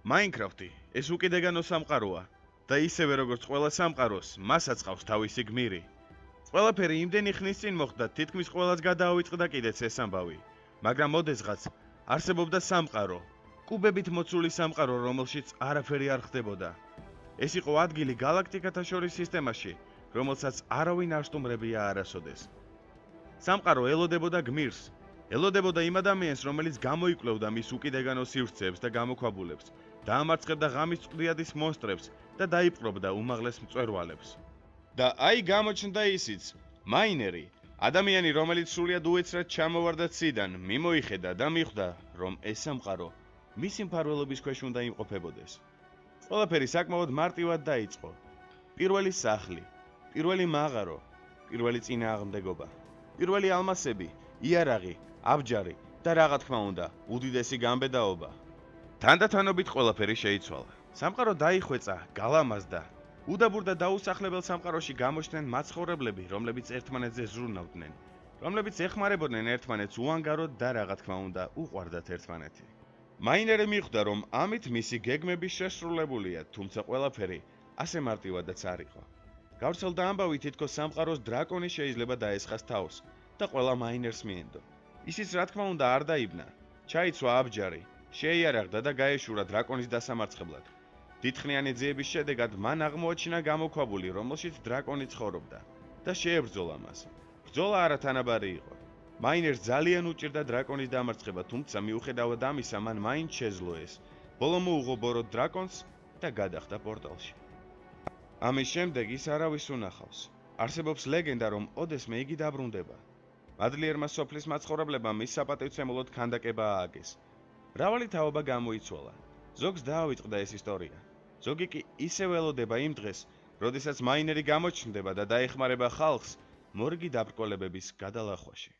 Minecraft-ი ეს უკიდეგანო სამყაროა და ისევე როგორც ყველა სამყაროს, მასაც ყავს თავისი გმირი. ყველაფერი იმდენი ხნის წინ მოხდა, თითქმის ყველას გადაავიწყდა კიდეც ეს ამბავი. მაგრამ მოდესღაც არსებობდა სამყარო, კუბებით მოცული სამყარო, რომელშიც არაფერი არ ხდებოდა. ეს იყო ადგილი გალაქტიკათა შორის სისტემაში, რომელსაც არავინ არ სტუმრებია არასოდეს. სამყარო ელოდებოდა გმირს, ელოდებოდა იმ ადამიანს, რომელიც გამოიკვლევდა მის უკიდეგანო სივრცეებს და გამოქვაბულებს, დაამარცხებდა ღამის წვდიადის მონსტრებს და დაიპყრობდა უმაღლეს მწვერვალებს. და აი გამოჩნდა ისიც, მაინერი, ადამიანი, რომელიც სრულიად უეცრად ჩამოვარდა ციდან, მიმოიხედა და მიხვდა, რომ ეს სამყარო მისი მფარველობის ქვეშ უნდა იმყოფებოდეს. ყველაფერი საკმაოდ მარტივად დაიწყო. პირველი სახლი, პირველი მაღარო, პირველი წინააღმდეგობა, პირველი ალმასები, იარაღი, აბჯარი და რა თქმა უნდა, უდიდესი გამბედაობა. თანდათანობით ყველაფერი შეიცვალა. სამყარო დაიხვეწა, გალამაზდა. უდაბურ და დაუსახლებელ სამყაროში გამოჩნდნენ მაცხოვრებლები, რომლებიც ერთმანეთზე ზრუნავდნენ, რომლებიც ეხმარებოდნენ ერთმანეთს უანგაროდ და რა თქმა უნდა, უყვარდათ ერთმანეთი. მაინერი მიხვდა, რომ ამით მისი გეგმები შესრულებულია, თუმცა ყველაფერი ასე მარტივადაც არ იყო. გავრცელდა ამბავი, თითქოს სამყაროს დრაკონი შეიძლება დაესხას თავს და ყველა მაინერს მიენდო. ისიც რა თქმა უნდა არ დაიბნა. ჩაიცვა აბჯარი, შეიარაღდა და გაეშურა დრაკონის დასამარცხებლად. დიდხნიანი ძიების შედეგად მან აღმოაჩინა გამოქვაბული, რომელშიც დრაკონი ცხოვრობდა და შეებრძოლა მას. ბრძოლა არათანაბარი იყო. მაინერს ძალიან უჭირდა დრაკონის დამარცხება, თუმცა მიუხედავად ამისა, მან მაინც შეძლო ეს. ბოლო მოუღო ბოროტ დრაკონს და გადახდა პორტალში. ამის შემდეგ ის არავის უნახავს. არსებობს ლეგენდა, რომ ოდესმე იგი დაბრუნდება. მადლიერმა სოფლის მაცხოვრებლებმა მის საპატივცემულოდ ქანდაკება ააგეს. მრავალი თაობა გამოიცვალა. ზოგს დაავიწყდა ეს ისტორია. ზოგი კი ისევ ელოდება იმ დღეს, როდესაც მაინერი გამოჩნდება და დაეხმარება ხალხს მორიგი დაბრკოლებების გადალახვაში.